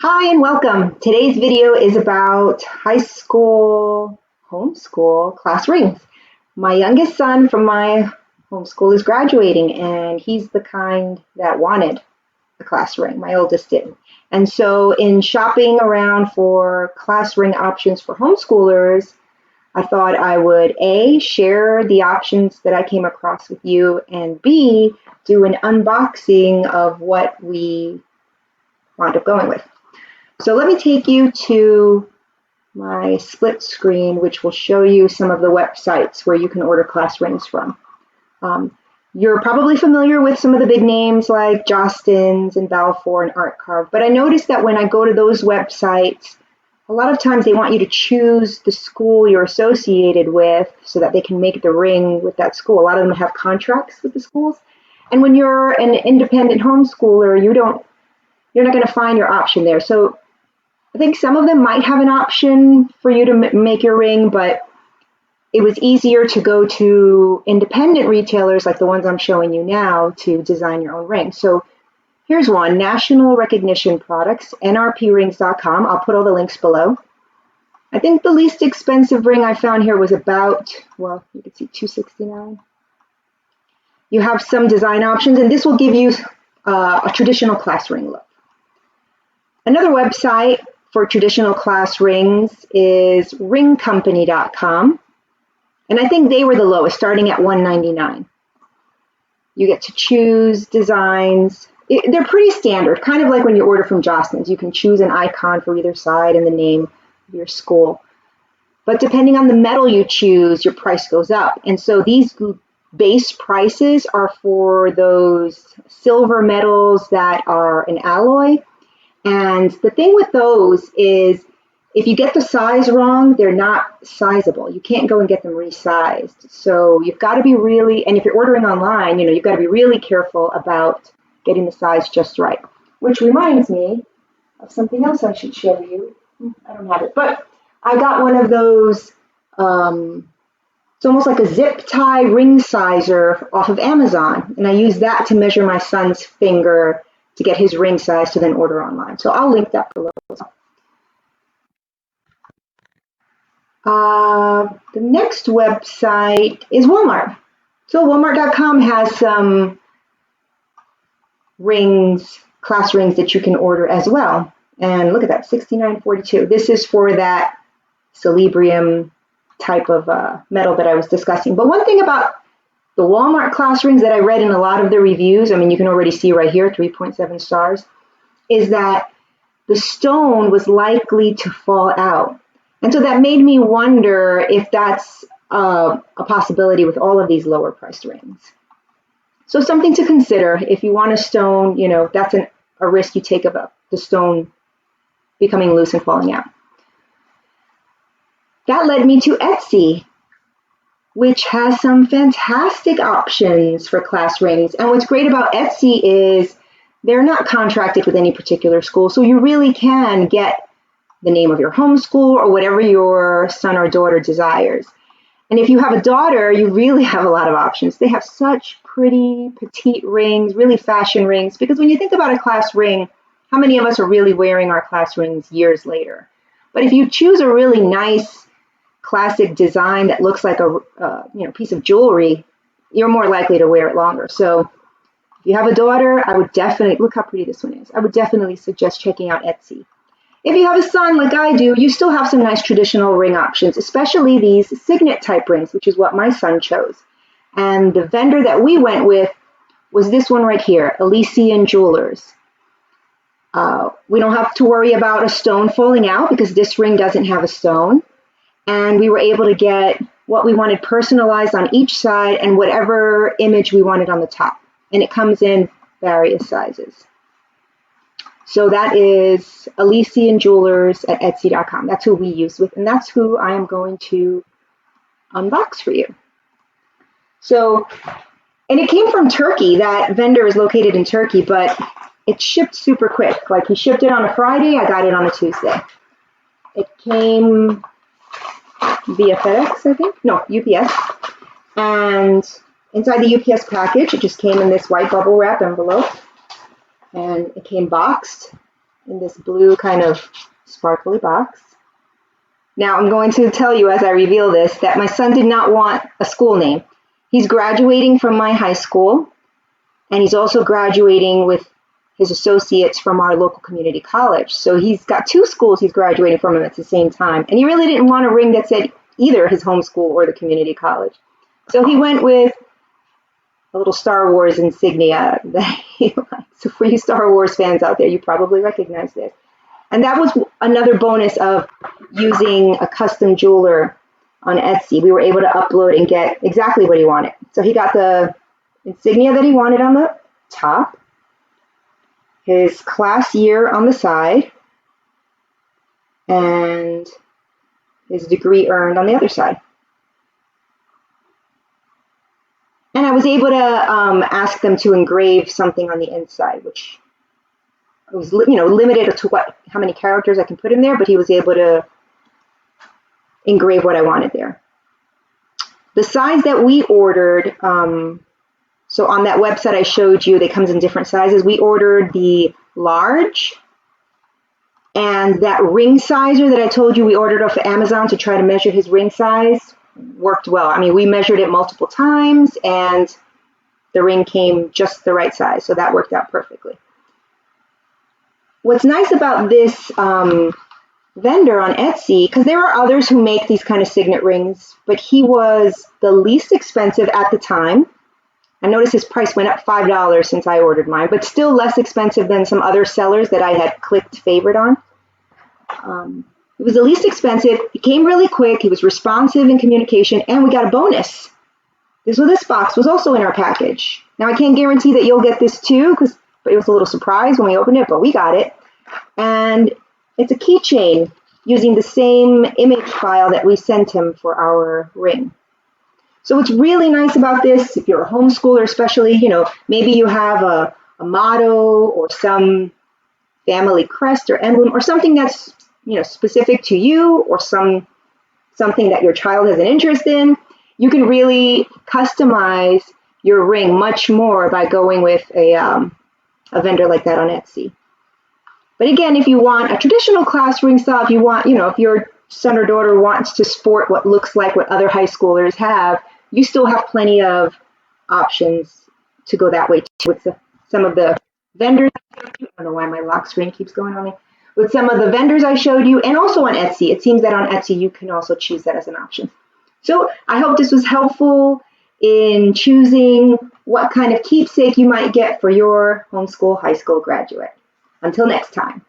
Hi and welcome. Today's video is about high school homeschool class rings. My youngest son from my homeschool is graduating and he's the kind that wanted a class ring. My oldest didn't. And so in shopping around for class ring options for homeschoolers, I thought I would A, share the options that I came across with you, and B, do an unboxing of what we wound up going with. So let me take you to my split screen, which will show you some of the websites where you can order class rings from. You're probably familiar with some of the big names like Jostens and Balfour and Art Carve, but I noticed that when I go to those websites, a lot of times they want you to choose the school you're associated with so that they can make the ring with that school. A lot of them have contracts with the schools. And when you're an independent homeschooler, you're not going to find your option there. So I think some of them might have an option for you to make your ring, but it was easier to go to independent retailers like the ones I'm showing you now to design your own ring. So here's one, National Recognition Products, nrprings.com. I'll put all the links below. I think the least expensive ring I found here was about, well, you can see $269. You have some design options, and this will give you a traditional class ring look. Another website for traditional class rings is ringcompany.com. And I think they were the lowest, starting at $199. You get to choose designs. They're pretty standard, kind of like when you order from Jostens. You can choose an icon for either side and the name of your school. But depending on the metal you choose, your price goes up. And so these base prices are for those silver metals that are an alloy. And the thing with those is if you get the size wrong, they're not sizable. You can't go and get them resized. So you've got to be really, and if you're ordering online, you've got to be really careful about getting the size just right. Which reminds me of something else I should show you. I don't have it, but I got one of those, it's almost like a zip tie ring sizer off of Amazon. And I use that to measure my son's finger to get his ring size to then order online. So I'll link that below. The next website is Walmart. So Walmart.com has some rings, class rings that you can order as well. And look at that, $69.42. This is for that celebrium type of metal that I was discussing. But one thing about the Walmart class rings that I read in a lot of the reviews, I mean, you can already see right here, 3.7 stars, is that the stone was likely to fall out. And so that made me wonder if that's a possibility with all of these lower priced rings. So something to consider. If you want a stone, that's a risk you take of the stone becoming loose and falling out. That led me to Etsy, which has some fantastic options for class rings. And what's great about Etsy is they're not contracted with any particular school, so you really can get the name of your homeschool or whatever your son or daughter desires. And if you have a daughter, you really have a lot of options. They have such pretty petite rings, really fashion rings, because when you think about a class ring, how many of us are really wearing our class rings years later? But if you choose a really nice classic design that looks like a piece of jewelry, you're more likely to wear it longer. So if you have a daughter, I would definitely, look how pretty this one is. I would definitely suggest checking out Etsy. If you have a son like I do, you still have some nice traditional ring options, especially these signet type rings, which is what my son chose. And the vendor that we went with was this one right here, Elysian Jewelers. We don't have to worry about a stone falling out because this ring doesn't have a stone. And we were able to get what we wanted personalized on each side and whatever image we wanted on the top. And it comes in various sizes. So that is Elysian Jewelers at Etsy.com. That's who we use with, and that's who I am going to unbox for you. So, and it came from Turkey. That vendor is located in Turkey, but it shipped super quick. Like he shipped it on a Friday, I got it on a Tuesday. It came via FedEx, I think. No, UPS. And inside the UPS package, it just came in this white bubble wrap envelope. And it came boxed. in this blue kind of sparkly box. Now I'm going to tell you as I reveal this that my son did not want a school name. He's graduating from my high school, and he's also graduating with his associates from our local community college. So he's got two schools he's graduating from at the same time. And he really didn't want a ring that said either his homeschool or the community college. So he went with a little Star Wars insignia that he likes. So for you Star Wars fans out there, you probably recognize this. And that was another bonus of using a custom jeweler on Etsy. We were able to upload and get exactly what he wanted. So he got the insignia that he wanted on the top, his class year on the side, and his degree earned on the other side. And I was able to ask them to engrave something on the inside, which was limited to how many characters I can put in there, but he was able to engrave what I wanted there. The size that we ordered, so on that website I showed you, that comes in different sizes. We ordered the large, and that ring sizer that I told you we ordered off of Amazon to try to measure his ring size worked well. I mean, we measured it multiple times, and the ring came just the right size, so that worked out perfectly. What's nice about this vendor on Etsy, because there are others who make these kind of signet rings, but he was the least expensive at the time. I noticed his price went up $5 since I ordered mine, but still less expensive than some other sellers that I had clicked favorite on. It was the least expensive. It came really quick. He was responsive in communication, and we got a bonus. This box was also in our package. Now, I can't guarantee that you'll get this too, because it was a little surprise when we opened it, but we got it. And it's a keychain using the same image file that we sent him for our ring. So what's really nice about this, if you're a homeschooler especially, maybe you have a motto or some family crest or emblem or something that's, specific to you, or something that your child has an interest in, you can really customize your ring much more by going with a vendor like that on Etsy. But again, if you want a traditional class ring style, if you want, if your son or daughter wants to sport what looks like what other high schoolers have, you still have plenty of options to go that way too. With some of the vendors, I don't know why my lock screen keeps going on me. With some of the vendors I showed you, and also on Etsy. It seems that on Etsy you can also choose that as an option. So I hope this was helpful in choosing what kind of keepsake you might get for your homeschool high school graduate. Until next time.